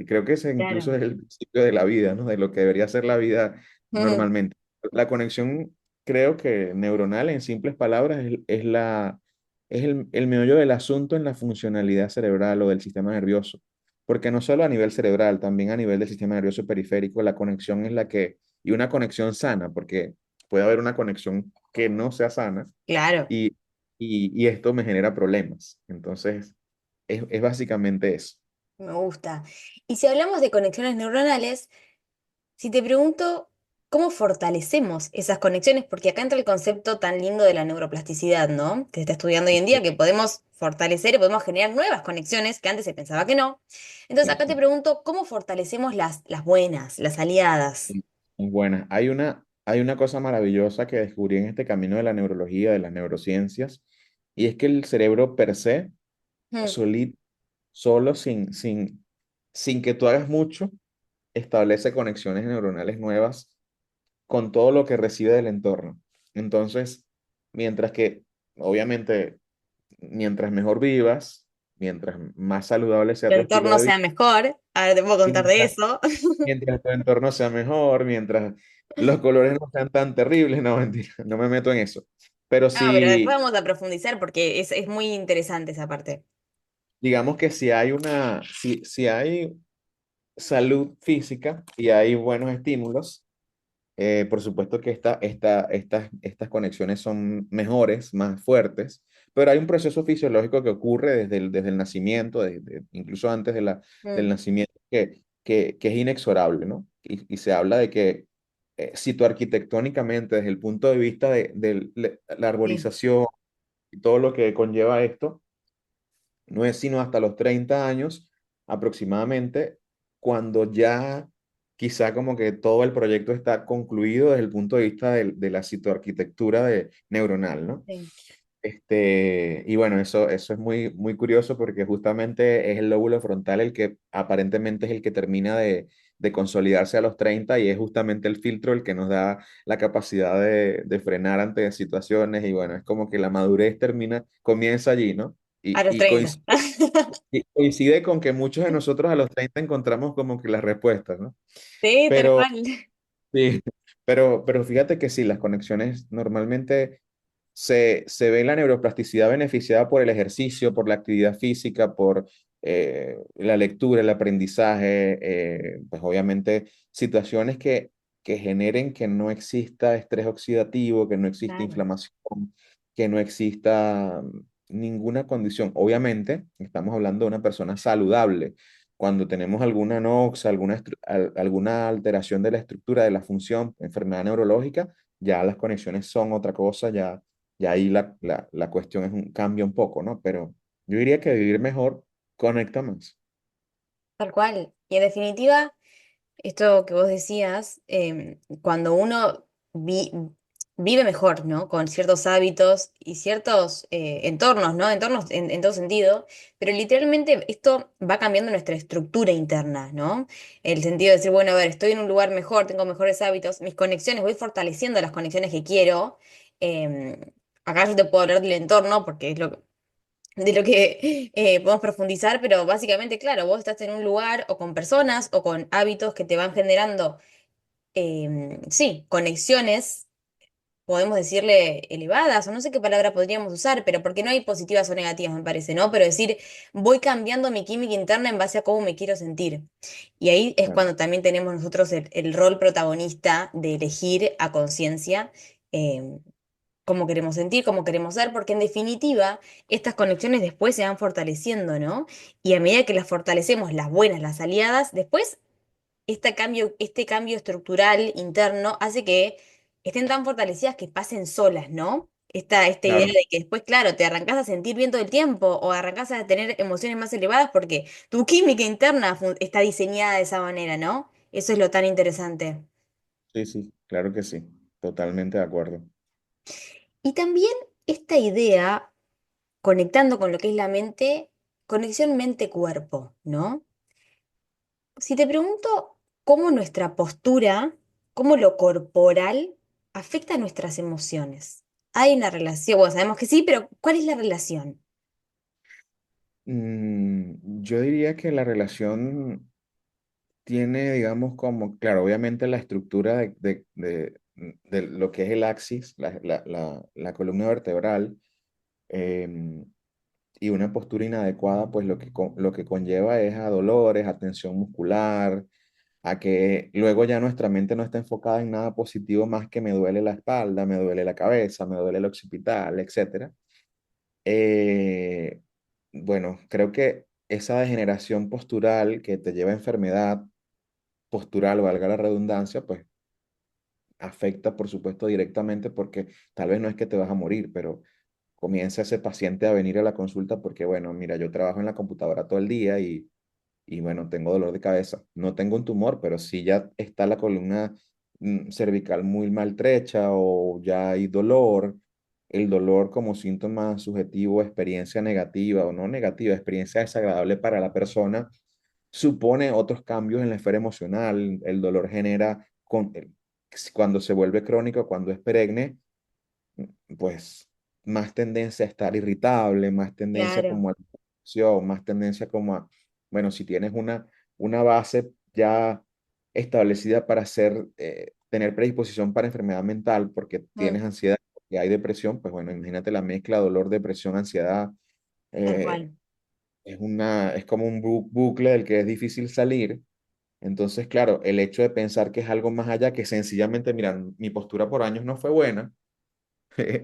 creo que ese incluso Claro. es el principio de la vida, ¿no? De lo que debería ser la vida normalmente. La conexión, creo que neuronal, en simples palabras, es el meollo del asunto en la funcionalidad cerebral o del sistema nervioso. Porque no solo a nivel cerebral, también a nivel del sistema nervioso periférico, la conexión es la que, y una conexión sana, porque puede haber una conexión que no sea sana Claro, y, y esto me genera problemas. Entonces, es básicamente eso. me gusta. Y si hablamos de conexiones neuronales, si te pregunto cómo fortalecemos esas conexiones, porque acá entra el concepto tan lindo de la neuroplasticidad, ¿no? Que se está estudiando hoy en día, que podemos fortalecer y podemos generar nuevas conexiones que antes se pensaba que no. Entonces Sí, acá te sí, pregunto, ¿cómo fortalecemos las buenas, las aliadas? sí, muy buena. Hay una cosa maravillosa que descubrí en este camino de la neurología, de las neurociencias, y es que el cerebro per se, Mm, solito, solo, sin que tú hagas mucho, establece conexiones neuronales nuevas con todo lo que recibe del entorno. Entonces, mientras que, obviamente, mientras mejor vivas, mientras más saludable sea el tu estilo entorno de vida, sea mejor, ahora te puedo contar de mientras, eso. mientras tu entorno sea mejor, mientras los colores no sean tan terribles, no, mentira, no me meto en eso. Pero No, pero después si, vamos a profundizar porque es muy interesante esa parte. digamos que si hay salud física y hay buenos estímulos, por supuesto que estas conexiones son mejores, más fuertes, pero hay un proceso fisiológico que ocurre desde el nacimiento, incluso antes del Mm, nacimiento, que es inexorable, ¿no? Y se habla de que si tú arquitectónicamente, desde el punto de vista de la sí, arborización y todo lo que conlleva esto, no es sino hasta los 30 años aproximadamente, cuando ya quizá como que todo el proyecto está concluido desde el punto de vista de la citoarquitectura neuronal, ¿no? sí. Y bueno, eso es muy, muy curioso porque justamente es el lóbulo frontal el que aparentemente es el que termina de consolidarse a los 30 y es justamente el filtro el que nos da la capacidad de frenar ante situaciones y bueno, es como que la madurez comienza allí, ¿no? A los Y 30. y coincide con que muchos de nosotros a los 30 encontramos como que las respuestas, ¿no? Sí, tal Pero cual. sí, pero fíjate que sí, las conexiones normalmente se ve la neuroplasticidad beneficiada por el ejercicio, por la actividad física, por la lectura, el aprendizaje, pues obviamente situaciones que generen que no exista estrés oxidativo, que no exista Claro. inflamación, que no exista ninguna condición. Obviamente, estamos hablando de una persona saludable. Cuando tenemos alguna nox, alguna alteración de la estructura de la función, enfermedad neurológica, ya las conexiones son otra cosa, ya ahí la cuestión cambia un poco, ¿no? Pero yo diría que vivir mejor conecta más. Tal cual. Y en definitiva, esto que vos decías, cuando uno vive mejor, ¿no? Con ciertos hábitos y ciertos entornos, ¿no? Entornos en todo sentido, pero literalmente esto va cambiando nuestra estructura interna, ¿no? El sentido de decir, bueno, a ver, estoy en un lugar mejor, tengo mejores hábitos, mis conexiones, voy fortaleciendo las conexiones que quiero. em, Acá yo te puedo hablar del entorno porque es de lo que podemos profundizar, pero básicamente, claro, vos estás en un lugar o con personas o con hábitos que te van generando, sí, conexiones, podemos decirle elevadas, o no sé qué palabra podríamos usar, pero porque no hay positivas o negativas, me parece, ¿no? Pero decir, voy cambiando mi química interna en base a cómo me quiero sentir. Y ahí es Claro. cuando también tenemos nosotros el rol protagonista de elegir a conciencia eh, cómo queremos sentir, cómo queremos ser, porque en definitiva estas conexiones después se van fortaleciendo, ¿no? Y a medida que las fortalecemos, las buenas, las aliadas, después este cambio estructural interno hace que estén tan fortalecidas que pasen solas, ¿no? Esta idea Claro, de que después, claro, te arrancás a sentir bien todo el tiempo o arrancás a tener emociones más elevadas porque tu química interna está diseñada de esa manera, ¿no? Eso es lo tan interesante. sí, sí, claro que sí, totalmente de acuerdo. Y también esta idea, conectando con lo que es la mente, conexión mente-cuerpo, ¿no? Si te pregunto cómo nuestra postura, cómo lo corporal afecta a nuestras emociones. Hay una relación, bueno, sabemos que sí, pero ¿cuál es la relación? Yo diría que la relación tiene, digamos, como, claro, obviamente la estructura de lo que es el axis, la columna vertebral, em, y una postura inadecuada, pues lo que conlleva es a dolores, a tensión muscular, a que luego ya nuestra mente no está enfocada en nada positivo más que me duele la espalda, me duele la cabeza, me duele el occipital, etcétera. Eh, bueno, creo que esa degeneración postural que te lleva a enfermedad postural, valga la redundancia, pues afecta, por supuesto, directamente porque tal vez no es que te vas a morir, pero comienza ese paciente a venir a la consulta porque, bueno, mira, yo trabajo en la computadora todo el día y bueno, tengo dolor de cabeza. No tengo un tumor, pero sí ya está la columna cervical muy maltrecha o ya hay dolor. El dolor como síntoma subjetivo, experiencia negativa o no negativa, experiencia desagradable para la persona, supone otros cambios en la esfera emocional. El dolor genera, cuando se vuelve crónico, cuando es perenne, pues más tendencia a estar irritable, más tendencia Claro, como a la depresión, más tendencia como a, bueno, si tienes una base ya establecida para tener predisposición para enfermedad mental, porque mm, tienes ansiedad, porque hay depresión, pues bueno, imagínate la mezcla dolor, depresión, ansiedad, tal eh, cual. es como un bucle del que es difícil salir. Entonces, claro, el hecho de pensar que es algo más allá que sencillamente, mira, mi postura por años no fue buena.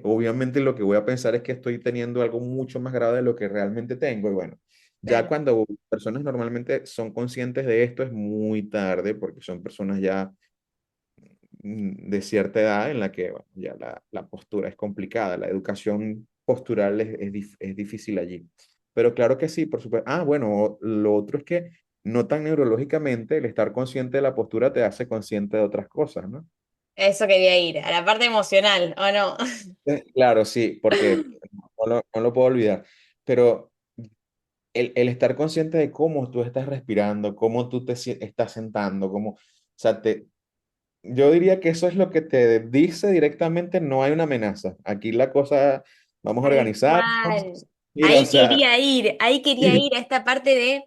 Obviamente lo que voy a pensar es que estoy teniendo algo mucho más grave de lo que realmente tengo. Y bueno, ya Claro, cuando personas normalmente son conscientes de esto es muy tarde porque son personas ya de cierta edad en la que bueno, ya la postura es complicada, la educación postural es difícil allí. Pero claro que sí, por supuesto. Ah, bueno, lo otro es que no tan neurológicamente el estar consciente de la postura te hace consciente de otras cosas, ¿no? eso quería ir, a la parte emocional, ¿o no? Claro, sí, porque no lo puedo olvidar, pero el estar consciente de cómo tú estás respirando, cómo tú estás sentando, o sea, yo diría que eso es lo que te dice directamente, no hay una amenaza. Aquí la cosa, vamos a Tal organizarnos. cual. Mira, o sea, Ahí quería ir a esta parte de,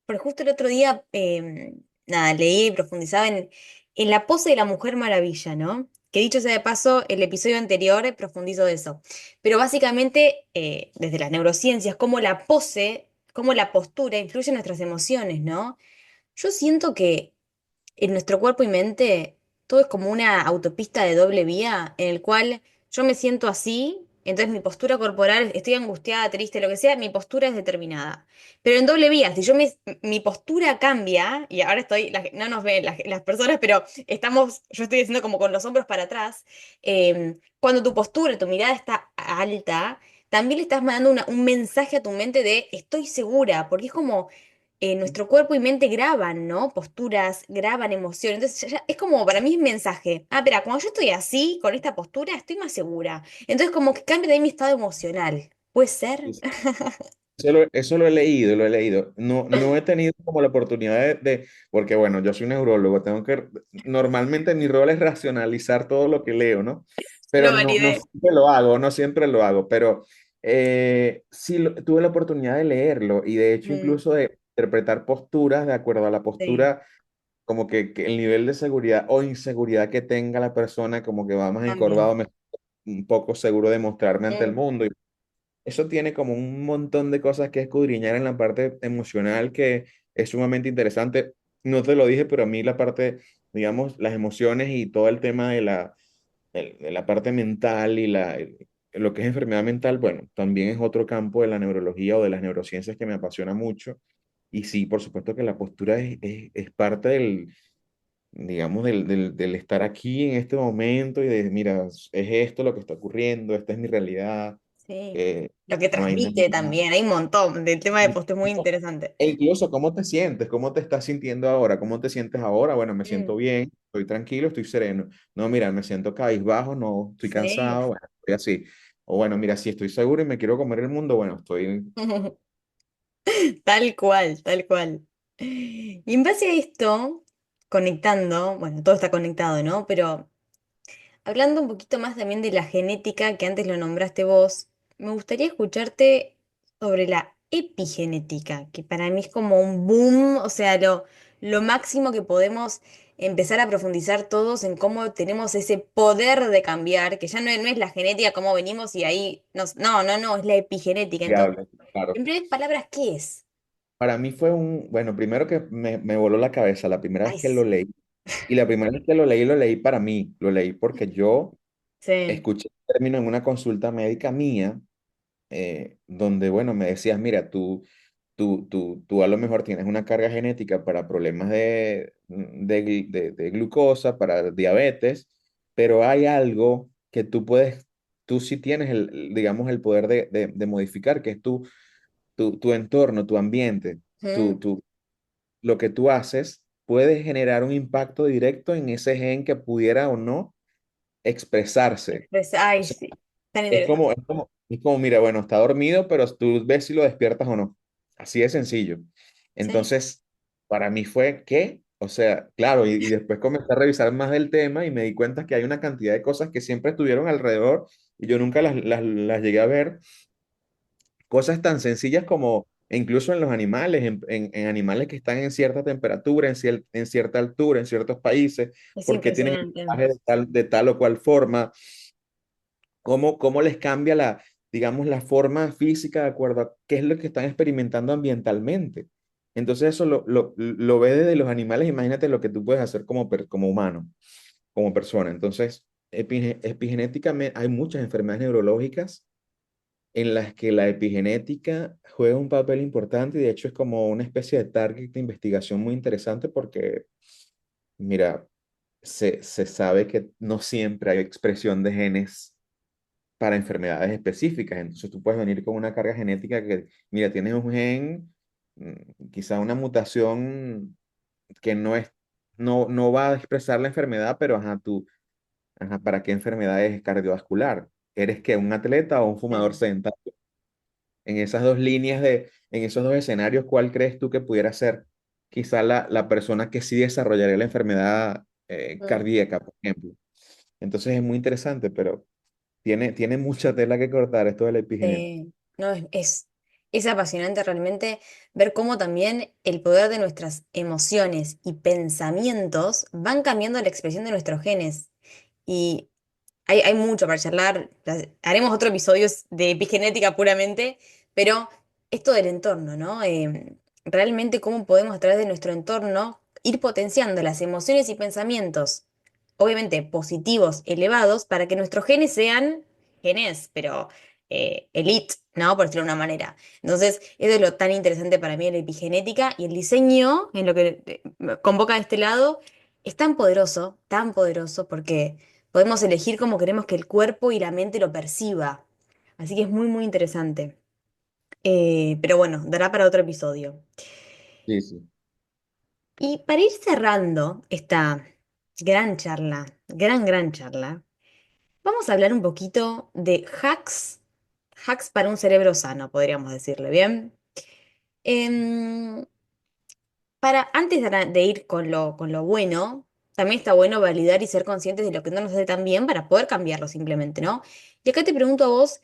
porque justo el otro día, nada, leí y profundizaba en la pose de la Mujer Maravilla, ¿no? Que dicho sea de paso, el episodio anterior profundizó de eso. Pero básicamente, desde las neurociencias, cómo la pose, cómo la postura influye en nuestras emociones, ¿no? Yo siento que en nuestro cuerpo y mente todo es como una autopista de doble vía en el cual yo me siento así, entonces mi postura corporal, estoy angustiada, triste, lo que sea, mi postura es determinada. Pero en doble vía, si mi postura cambia, y ahora estoy, no nos ven las personas, pero yo estoy diciendo como con los hombros para atrás, cuando tu postura, tu mirada está alta, también le estás mandando un mensaje a tu mente de estoy segura, porque es como nuestro cuerpo y mente graban, ¿no? Posturas, graban emociones. Entonces, es como para mí es mensaje. Ah, espera, cuando yo estoy así, con esta postura, estoy más segura. Entonces, como que cambia de mi estado emocional. ¿Puede ser? eso lo he leído, lo he leído. No, no he tenido como la oportunidad porque bueno, yo soy neurólogo, normalmente mi rol es racionalizar todo lo que leo, ¿no? Pero Lo no validé. siempre lo hago, no siempre lo hago, pero sí tuve la oportunidad de leerlo y de hecho Mm, incluso de interpretar posturas de acuerdo a la sí, postura, como que el nivel de seguridad o inseguridad que tenga la persona, como que va más también. encorvado, un poco seguro de mostrarme ante el Mm, mundo. Eso tiene como un montón de cosas que escudriñar en la parte emocional que es sumamente interesante. No te lo dije, pero a mí la parte, digamos, las emociones y todo el tema de la parte mental y lo que es enfermedad mental, bueno, también es otro campo de la neurología o de las neurociencias que me apasiona mucho. Y sí, por supuesto que la postura es parte del, digamos, del estar aquí en este momento y de, mira, es esto lo que está ocurriendo, esta es mi realidad, Sí. eh, Lo que no hay transmite nada. también, hay un montón. Del tema de Y- post es muy interesante. E incluso, ¿cómo te sientes? ¿Cómo te estás sintiendo ahora? ¿Cómo te sientes ahora? Bueno, me siento Mm, bien, estoy tranquilo, estoy sereno. No, mira, me siento cabizbajo, no, estoy sí. cansado, bueno, estoy así. O bueno, mira, si estoy seguro y me quiero comer el mundo, bueno, estoy... Tal cual, tal cual. Y en base a esto, conectando, bueno, todo está conectado, ¿no? Pero hablando un poquito más también de la genética, que antes lo nombraste vos, me gustaría escucharte sobre la epigenética, que para mí es como un boom, o sea, lo máximo que podemos empezar a profundizar todos en cómo tenemos ese poder de cambiar, que ya no es la genética, cómo venimos y ahí no, es la epigenética. Entonces, Fiable, claro. en breves palabras, ¿qué es? Para mí fue un, bueno, primero que me voló la cabeza la primera vez Ay, que lo sí. leí. Y la primera vez que lo leí para mí, lo leí porque yo Sí. escuché el término en una consulta médica mía, donde, bueno, me decías, mira, tú a lo mejor tienes una carga genética para problemas de glucosa, para diabetes, pero hay algo que tú sí tienes digamos, el poder de modificar, que es tu entorno, tu ambiente, Mm, tu, lo que tú haces puede generar un impacto directo en ese gen que pudiera o no expresarse. O ay, sea, sí. Tan interesante. es como, mira, bueno, está dormido, pero tú ves si lo despiertas o no. Así de sencillo. Sí. Entonces, para mí fue, ¿qué? O sea, claro, y después comencé a revisar más del tema y me di cuenta que hay una cantidad de cosas que siempre estuvieron alrededor y yo nunca las llegué a ver. Cosas tan sencillas como, e incluso en los animales, en animales que están en cierta temperatura, en cierta altura, en ciertos países, Es porque tienen el impresionante. pelaje de tal o cual forma, cómo les cambia digamos, la forma física de acuerdo a qué es lo que están experimentando ambientalmente. Entonces eso lo ves desde los animales, imagínate lo que tú puedes hacer como humano, como persona. Entonces, epigenéticamente hay muchas enfermedades neurológicas en las que la epigenética juega un papel importante y de hecho es como una especie de target de investigación muy interesante porque, mira, se sabe que no siempre hay expresión de genes para enfermedades específicas. Entonces tú puedes venir con una carga genética que, mira, tienes un gen, quizá una mutación que no va a expresar la enfermedad, pero ajá, ¿para qué enfermedad es cardiovascular? ¿Eres que un atleta o un fumador Sí. sedentario? En esas dos en esos dos escenarios, ¿cuál crees tú que pudiera ser quizá la persona que sí desarrollaría la enfermedad Mm. cardíaca, por ejemplo? Entonces es muy interesante, pero tiene mucha tela que cortar esto de la epigenética. No, es apasionante realmente ver cómo también el poder de nuestras emociones y pensamientos van cambiando la expresión de nuestros genes. Y hay mucho para charlar. Haremos otro episodio de epigenética puramente, pero esto del entorno, ¿no? Realmente cómo podemos a través de nuestro entorno ir potenciando las emociones y pensamientos, obviamente positivos, elevados, para que nuestros genes sean genes, pero elite, ¿no? Por decirlo de una manera. Entonces, eso es lo tan interesante para mí de la epigenética y el diseño, en lo que convoca de este lado, es tan poderoso, porque podemos elegir cómo queremos que el cuerpo y la mente lo perciba. Así que es muy, muy interesante. Pero bueno, dará para otro episodio. Sí, sí. Y para ir cerrando esta gran charla, vamos a hablar un poquito de hacks para un cerebro sano, podríamos decirle, ¿bien? Em, antes de ir con lo bueno, también está bueno validar y ser conscientes de lo que no nos hace tan bien para poder cambiarlo simplemente, ¿no? Y acá te pregunto a vos,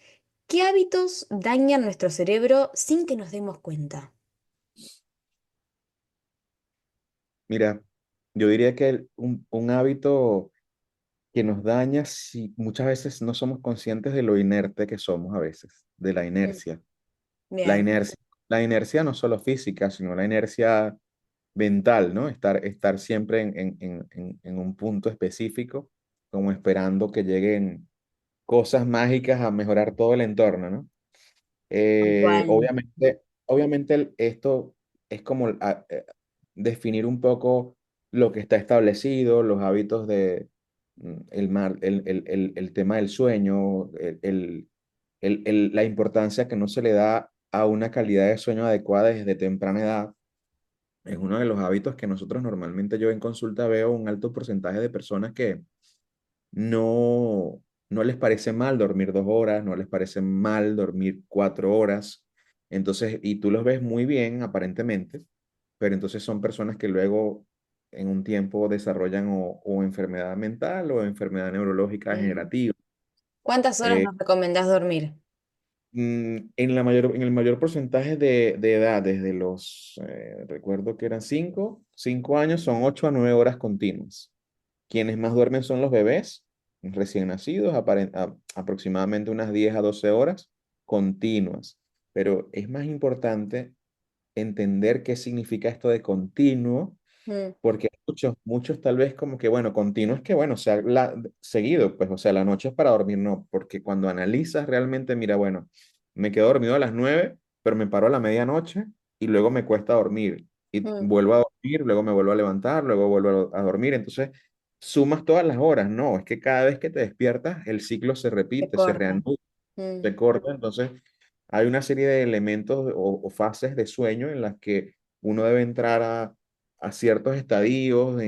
¿qué hábitos dañan nuestro cerebro sin que nos demos cuenta? Mira, yo diría que un hábito que nos daña si muchas veces no somos conscientes de lo inerte que somos a veces, de la Mm. inercia. La Bien. inercia, la inercia no solo física, sino la inercia mental, ¿no? Estar siempre en un punto específico. como esperando que lleguen cosas mágicas a mejorar todo el entorno, ¿no? Tal cual. Obviamente esto es como definir un poco lo que está establecido, los hábitos de el tema del sueño, la importancia que no se le da a una calidad de sueño adecuada desde temprana edad. Es uno de los hábitos que nosotros normalmente yo en consulta veo un alto porcentaje de personas que no, no les parece mal dormir 2 horas, no les parece mal dormir 4 horas. Entonces, y tú los ves muy bien aparentemente, pero entonces son personas que luego en un tiempo desarrollan o enfermedad mental o enfermedad neurológica Mm. degenerativa. ¿Cuántas horas Eh, nos recomendás dormir? en el mayor porcentaje de edad, desde los, recuerdo que eran 5 años, son 8 a 9 horas continuas. Quienes más duermen son los bebés recién nacidos, aproximadamente unas 10 a 12 horas continuas. Pero es más importante entender qué significa esto de continuo, Mm, porque muchos tal vez como que, bueno, continuo es que, bueno, sea seguido, pues, o sea, la noche es para dormir, no, porque cuando analizas realmente, mira, bueno, me quedo dormido a las 9, pero me paro a la medianoche y luego me cuesta dormir y mm. vuelvo a dormir, luego me vuelvo a levantar, luego vuelvo a dormir, entonces sumas todas las horas, no, es que cada vez que te despiertas, el ciclo se Se repite, se corta. reanuda, Mm, se corta, entonces hay una serie de elementos o fases de sueño en las que uno debe entrar a ciertos estadios,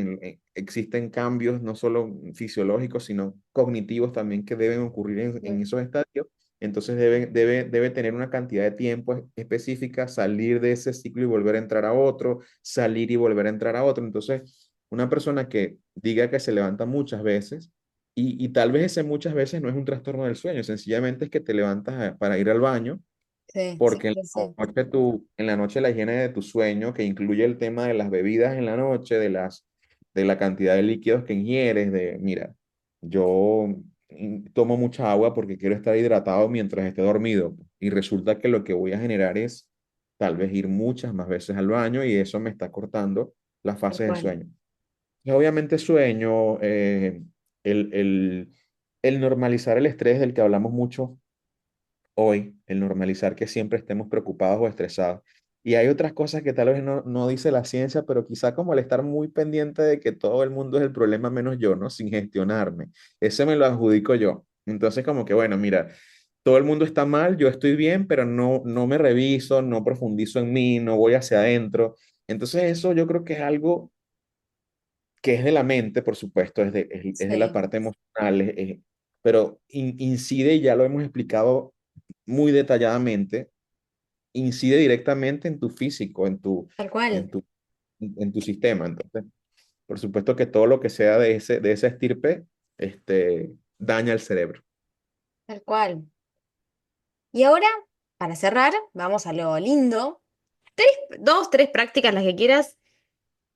existen cambios no solo fisiológicos, sino cognitivos también que deben ocurrir en mm, esos estadios. Entonces debe tener una cantidad de tiempo específica, salir de ese ciclo y volver a entrar a otro, salir y volver a entrar a otro. Entonces, una persona que diga que se levanta muchas veces, y tal vez ese muchas veces no es un trastorno del sueño, sencillamente es que te levantas para ir al baño sí, sí, porque sí, sí. en la noche la higiene de tu sueño, que incluye el tema de las bebidas en la noche, de la cantidad de líquidos que ingieres, mira, yo tomo mucha agua porque quiero estar hidratado mientras esté dormido y resulta que lo que voy a generar es tal vez ir muchas más veces al baño y eso me está cortando las Tal fases de cual. sueño. Y obviamente sueño, el, el, el normalizar el estrés del que hablamos mucho hoy, el normalizar que siempre estemos preocupados o estresados. Y hay otras cosas que tal vez no dice la ciencia, pero quizá como el estar muy pendiente de que todo el mundo es el problema menos yo, ¿no? Sin gestionarme. Ese me lo adjudico yo. Entonces como que, bueno, mira, todo el mundo está mal, yo estoy bien, pero no me reviso, no profundizo en mí, no voy hacia adentro. Entonces eso yo creo que es algo que es de la mente, por supuesto, es de la Sí, parte emocional, pero incide, y ya lo hemos explicado muy detalladamente, incide directamente en tu físico, tal cual, en tu, en tu sistema. Entonces, por supuesto que todo lo que sea de esa estirpe, daña el cerebro. tal cual. Y ahora, para cerrar, vamos a lo lindo. Tres, dos, tres prácticas, las que quieras,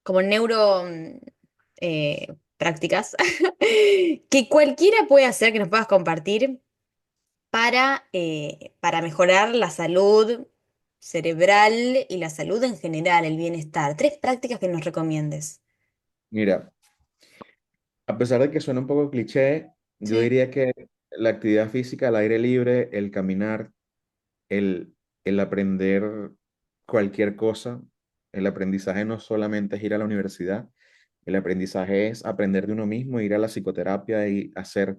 como neuro prácticas, que cualquiera puede hacer, que nos puedas compartir para mejorar la salud cerebral y la salud en general, el bienestar. Tres prácticas que nos recomiendes. Mira, a pesar de que suena un poco cliché, yo Sí, diría que la actividad física al aire libre, el caminar, el aprender cualquier cosa, el aprendizaje no solamente es ir a la universidad, el aprendizaje es aprender de uno mismo, ir a la psicoterapia y hacer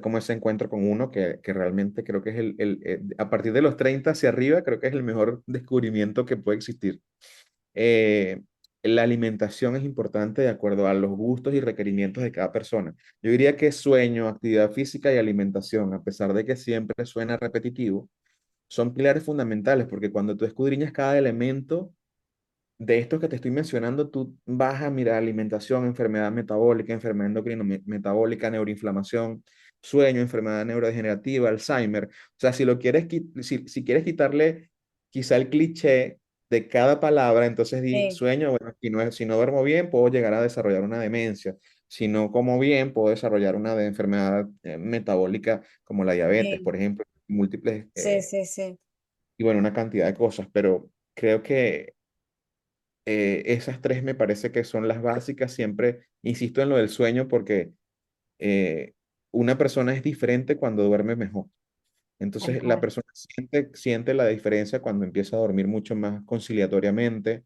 como ese encuentro con uno que realmente creo que es a partir de los 30 hacia arriba, creo que es el mejor descubrimiento que puede existir. Eh, la alimentación es importante de acuerdo a los gustos y requerimientos de cada persona. Yo diría que sueño, actividad física y alimentación, a pesar de que siempre suena repetitivo, son pilares fundamentales porque cuando tú escudriñas cada elemento de estos que te estoy mencionando, tú vas a mirar alimentación, enfermedad metabólica, enfermedad metabólica, neuroinflamación, sueño, enfermedad neurodegenerativa, Alzheimer. O sea, si lo quieres, si quieres quitarle quizá el cliché de cada palabra, entonces di sí, sueño, bueno, si no duermo bien, puedo llegar a desarrollar una demencia. Si no como bien, puedo desarrollar una enfermedad metabólica como la diabetes, sí, por ejemplo, múltiples, sí, sí, sí. y bueno, una cantidad de cosas, pero creo que esas tres me parece que son las básicas. Siempre insisto en lo del sueño porque eh, una persona es diferente cuando duerme mejor. Tal Entonces, la cual. persona siente la diferencia cuando empieza a dormir mucho más conciliatoriamente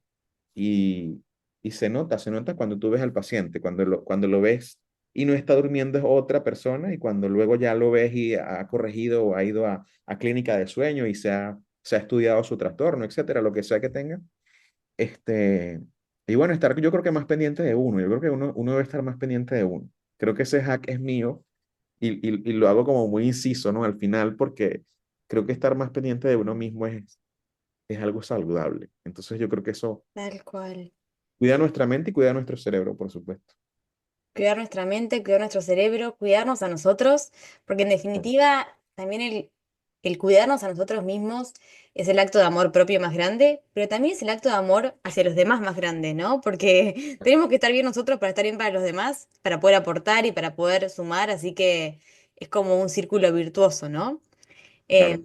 y, y se nota cuando tú ves al paciente, cuando lo ves y no está durmiendo es otra persona y cuando luego ya lo ves y ha corregido o ha ido a clínica de sueño y se ha estudiado su trastorno, etcétera, lo que sea que tenga. Este, y bueno, estar yo creo que más pendiente de uno, yo creo que uno debe estar más pendiente de uno. Creo que ese hack es mío y lo hago como muy inciso, ¿no? Al final, porque creo que estar más pendiente de uno mismo es algo saludable. Entonces yo creo que eso Tal cual. cuida nuestra mente y cuida nuestro cerebro, por supuesto. Cuidar nuestra mente, cuidar nuestro cerebro, cuidarnos a nosotros, porque en definitiva también el cuidarnos a nosotros mismos es el acto de amor propio más grande, pero también es el acto de amor hacia los demás más grande, ¿no? Porque tenemos que estar bien nosotros para estar bien para los demás, para poder aportar y para poder sumar, así que es como un círculo virtuoso, ¿no? Eh, Claro.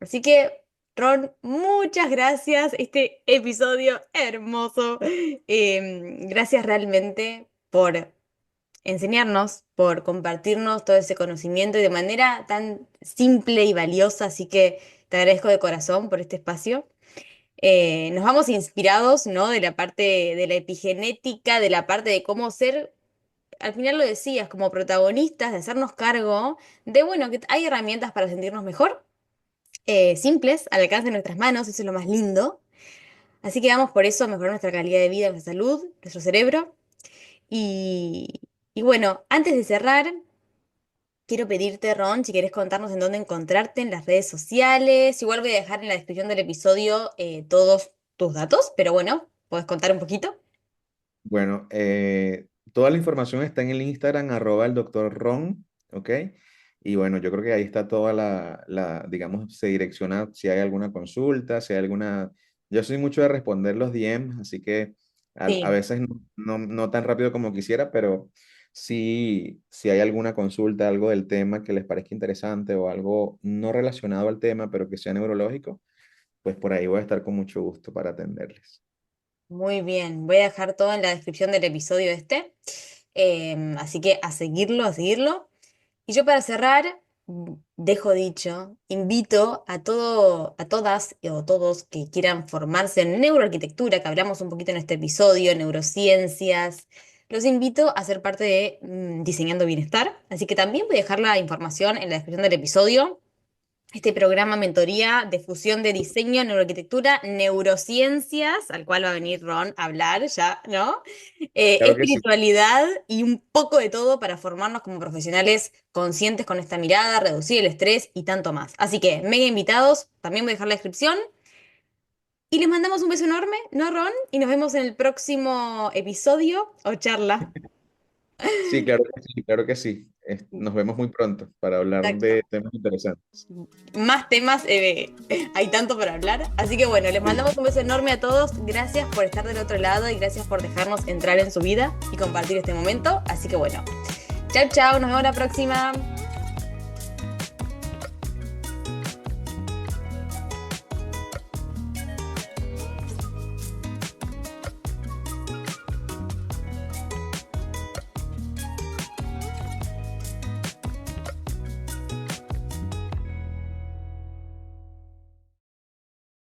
Así que, Ron, muchas gracias. Este episodio hermoso. Gracias realmente por enseñarnos, por compartirnos todo ese conocimiento y de manera tan simple y valiosa. Así que te agradezco de corazón por este espacio. Nos vamos inspirados, ¿no? De la parte de la epigenética, de la parte de cómo ser, al final lo decías, como protagonistas, de hacernos cargo de, bueno, que hay herramientas para sentirnos mejor, simples, al alcance de nuestras manos, eso es lo más lindo. Así que vamos por eso a mejorar nuestra calidad de vida, nuestra salud, nuestro cerebro. Y, y bueno, antes de cerrar, quiero pedirte, Ron, si querés contarnos en dónde encontrarte en las redes sociales. Igual voy a dejar en la descripción del episodio todos tus datos, pero bueno, puedes contar un poquito. Bueno, toda la información está en el Instagram, @el doctor Ron, ¿ok? Y bueno, yo creo que ahí está toda digamos, se direcciona si hay alguna consulta, si hay alguna... Yo soy mucho de responder los DMs, así que a Sí, veces no tan rápido como quisiera, pero sí, si hay alguna consulta, algo del tema que les parezca interesante o algo no relacionado al tema, pero que sea neurológico, pues por ahí voy a estar con mucho gusto para atenderles. muy bien. Voy a dejar todo en la descripción del episodio este. Así que a seguirlo, a seguirlo. Y yo para cerrar, dejo dicho, invito a a todas o todos que quieran formarse en neuroarquitectura, que hablamos un poquito en este episodio, neurociencias, los invito a ser parte de Diseñando Bienestar. Así que también voy a dejar la información en la descripción del episodio. Este programa mentoría de fusión de diseño, neuroarquitectura, neurociencias, al cual va a venir Ron a hablar ya, ¿no? Claro que sí. Espiritualidad y un poco de todo para formarnos como profesionales conscientes con esta mirada, reducir el estrés y tanto más. Así que, mega invitados, también voy a dejar la descripción. Y les mandamos un beso enorme, ¿no, Ron? Y nos vemos en el próximo episodio o charla. Sí, claro que sí, claro que sí. Nos vemos muy pronto para hablar de Exacto. temas interesantes. Más temas, hay tanto para hablar. Así que bueno, les Sí. mandamos un beso enorme a todos. Gracias por estar del otro lado y gracias por dejarnos entrar en su vida y compartir este momento. Así que bueno, chao, chao, nos vemos la próxima.